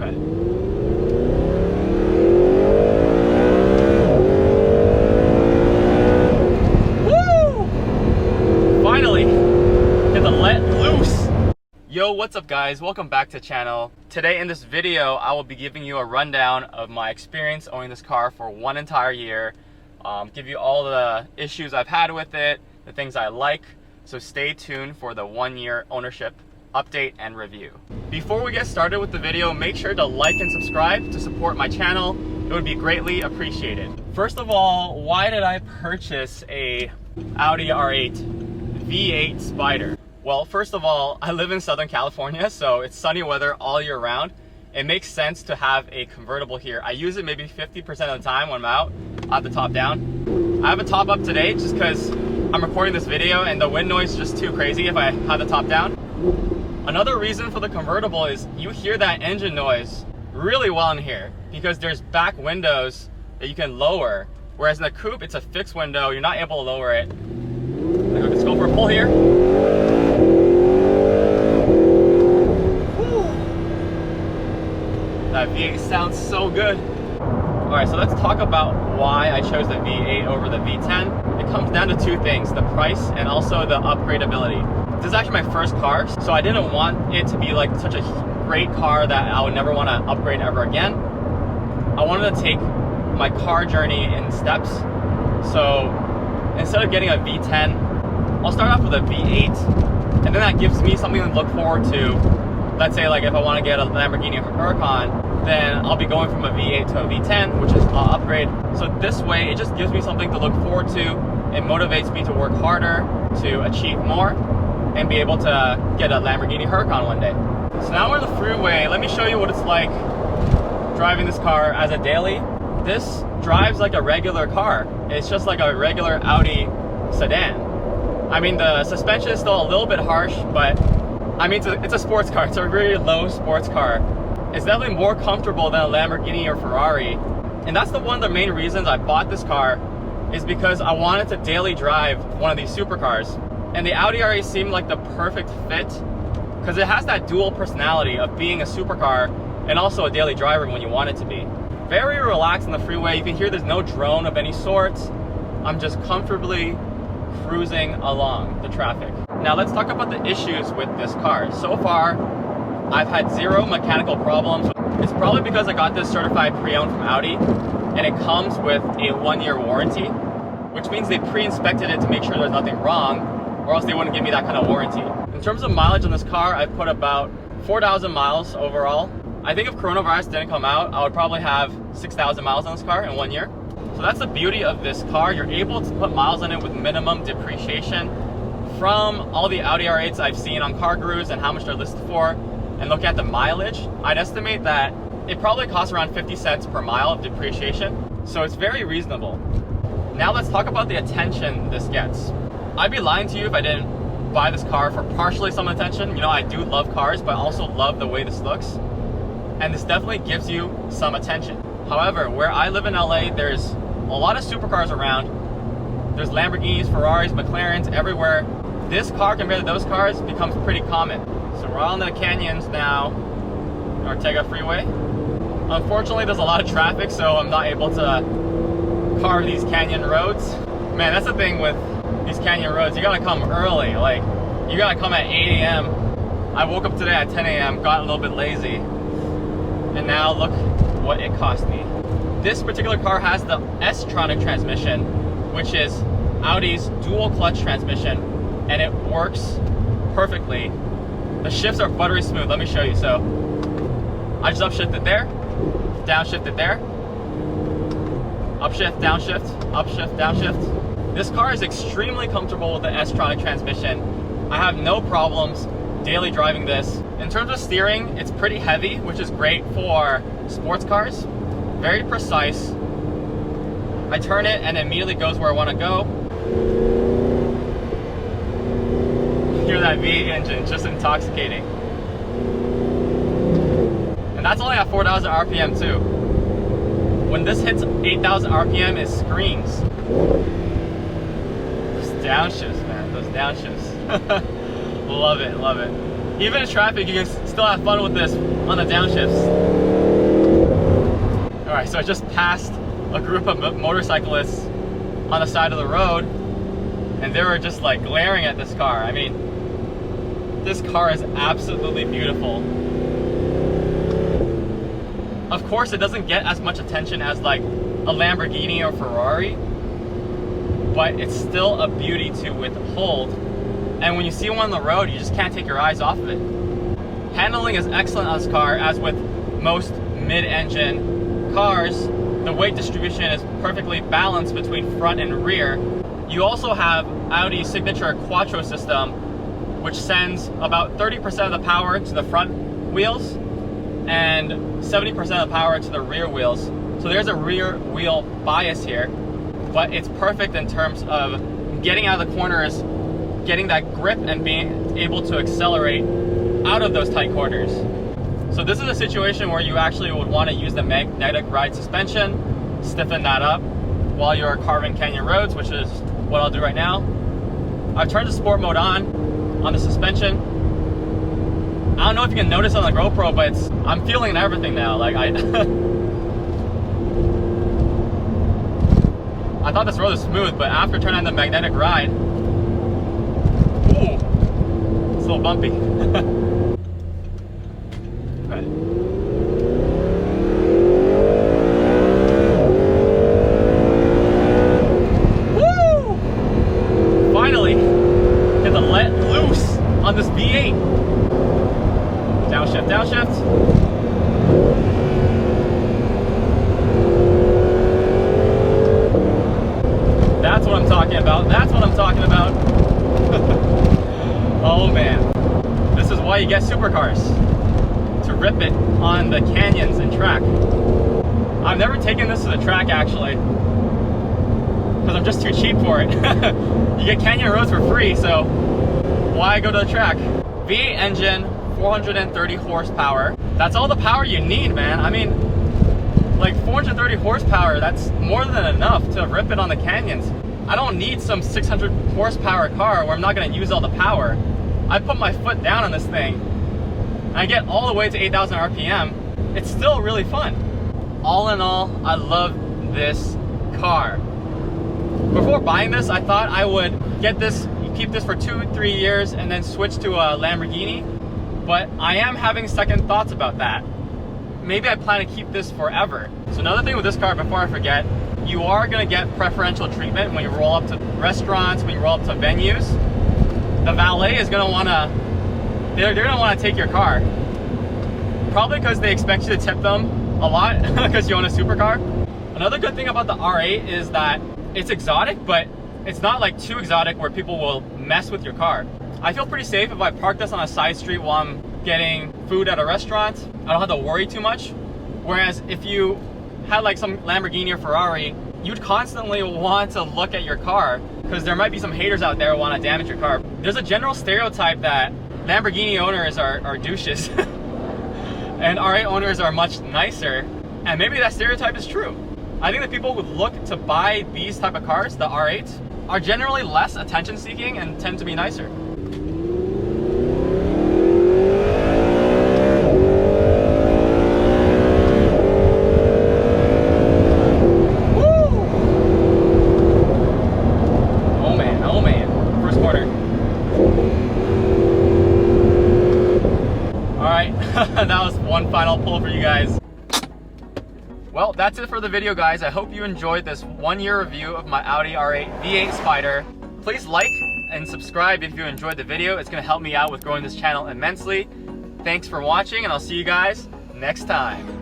ahead. Woo! Finally, get the let loose. Yo, what's up guys? Welcome back to the channel. Today in this video, I will be giving you a rundown of my experience owning this car for one entire year. Give you all the issues I've had with it, the things I like. So stay tuned for the 1 year ownership update and review. Before we get started with the video, make sure to like and subscribe to support my channel. It would be greatly appreciated. First of all, why did I purchase a Audi R8 V8 Spyder? Well, first of all, I live in Southern California, so it's sunny weather all year round. It makes sense to have a convertible here. I use it maybe 50% of the time when I'm out, I have the top down. I have a top up today just because I'm recording this video and the wind noise is just too crazy if I have the top down. Another reason for the convertible is you hear that engine noise really well in here because there's back windows that you can lower, whereas in the coupe it's a fixed window, you're not able to lower it. Let's go for a pull here. That V8 sounds so good. Alright, so let's talk about why I chose the V8 over the V10. It comes down to two things, the price and also the upgradability. This is actually my first car, so I didn't want it to be like such a great car that I would never want to upgrade ever again. I wanted to take my car journey in steps. So instead of getting a V10, I'll start off with a V8, and then that gives me something to look forward to. Let's say like if I want to get a Lamborghini Huracan, then I'll be going from a V8 to a V10, which is an upgrade. So this way, it just gives me something to look forward to. It motivates me to work harder, to achieve more, and be able to get a Lamborghini Huracan one day. So now we're on the freeway. Let me show you what it's like driving this car as a daily. This drives like a regular car. It's just like a regular Audi sedan. I mean, the suspension is still a little bit harsh, but I mean, it's a sports car. It's a really low sports car. It's definitely more comfortable than a Lamborghini or Ferrari. And that's one of the main reasons I bought this car, is because I wanted to daily drive one of these supercars. And the Audi R8 seemed like the perfect fit because it has that dual personality of being a supercar and also a daily driver when you want it to be. Very relaxed on the freeway. You can hear there's no drone of any sort. I'm just comfortably cruising along the traffic. Now let's talk about the issues with this car. So far, I've had zero mechanical problems. It's probably because I got this certified pre-owned from Audi, and it comes with a 1 year warranty, which means they pre-inspected it to make sure there's nothing wrong, or else they wouldn't give me that kind of warranty. In terms of mileage on this car, I've put about 4,000 miles overall. I think if coronavirus didn't come out, I would probably have 6,000 miles on this car in 1 year. So that's the beauty of this car. You're able to put miles on it with minimum depreciation. From all the Audi R8s I've seen on Car Gurus and how much they're listed for, and look at the mileage, I'd estimate that it probably costs around 50 cents per mile of depreciation. So it's very reasonable. Now let's talk about the attention this gets. I'd be lying to you if I didn't buy this car for partially some attention. You know, I do love cars, but I also love the way this looks. And this definitely gives you some attention. However, where I live in LA, there's a lot of supercars around. There's Lamborghinis, Ferraris, McLarens everywhere. This car compared to those cars becomes pretty common. So we're on the canyons now, Ortega Freeway. Unfortunately, there's a lot of traffic, so I'm not able to carve these canyon roads. Man, that's the thing with these canyon roads. You gotta come early. Like, you gotta come at 8 a.m. I woke up today at 10 a.m., got a little bit lazy, and now look what it cost me. This particular car has the S-Tronic transmission, which is Audi's dual clutch transmission, and it works perfectly. The shifts are buttery smooth. Let me show you. So I just upshifted there, downshifted there, upshift, downshift, upshift, downshift. This car is extremely comfortable with the S-Tronic transmission. I have no problems daily driving this. In terms of steering, it's pretty heavy, which is great for sports cars. Very precise. I turn it and it immediately goes where I want to go. Hear that V8 engine, just intoxicating. And that's only at 4,000 RPM too. When this hits 8,000 RPM, it screams. Those downshifts, man, those downshifts. Love it, love it. Even in traffic, you can still have fun with this on the downshifts. Alright, so I just passed a group of motorcyclists on the side of the road, and they were just like glaring at this car. I mean, this car is absolutely beautiful. Of course, it doesn't get as much attention as like a Lamborghini or Ferrari, but it's still a beauty to behold. And when you see one on the road, you just can't take your eyes off of it. Handling is excellent on this car, as with most mid-engine cars. The weight distribution is perfectly balanced between front and rear. You also have Audi's signature Quattro system, which sends about 30% of the power to the front wheels and 70% of the power to the rear wheels. So there's a rear wheel bias here, but it's perfect in terms of getting out of the corners, getting that grip, and being able to accelerate out of those tight corners. So this is a situation where you actually would want to use the magnetic ride suspension, stiffen that up while you're carving canyon roads, which is what I'll do right now. I've turned the sport mode on the suspension. I don't know if you can notice on the GoPro, but I'm feeling everything now. Like I thought this road was smooth, but after turning on the magnetic ride, ooh, it's a little bumpy. Right. Woo! Finally, get to let loose on this V8. Downshift, downshift. That's what I'm talking about. That's what I'm talking about. Oh man. This is why you get supercars. To rip it on the canyons and track. I've never taken this to the track actually, because I'm just too cheap for it. You get canyon roads for free, so why go to the track? V8 engine, 430 horsepower. That's all the power you need, man. I mean, like 430 horsepower, that's more than enough to rip it on the canyons. I don't need some 600 horsepower car where I'm not gonna use all the power. I put my foot down on this thing, I get all the way to 8,000 RPM, it's still really fun. All in all, I love this car. Before buying this, I thought I would get this, keep this for 2-3 years and then switch to a Lamborghini, but I am having second thoughts about that. Maybe I plan to keep this forever. So another thing with this car, before I forget, you are gonna get preferential treatment when you roll up to restaurants, when you roll up to venues. The valet is gonna wanna, they're gonna wanna take your car. Probably because they expect you to tip them a lot because you own a supercar. Another good thing about the R8 is that it's exotic, but it's not like too exotic where people will mess with your car. I feel pretty safe if I park this on a side street while I'm getting food at a restaurant. I don't have to worry too much. Whereas if you had like some Lamborghini or Ferrari, you'd constantly want to look at your car because there might be some haters out there who want to damage your car. There's a general stereotype that Lamborghini owners are douches and R8 owners are much nicer, and maybe that stereotype is true. I think that people who look to buy these type of cars, the R8s, are generally less attention seeking and tend to be nicer. That was one final pull for you guys. Well, that's it for the video, guys. I hope you enjoyed this 1-year review of my Audi R8 V8 Spyder. Please like and subscribe if you enjoyed the video. It's going to help me out with growing this channel immensely. Thanks for watching, and I'll see you guys next time.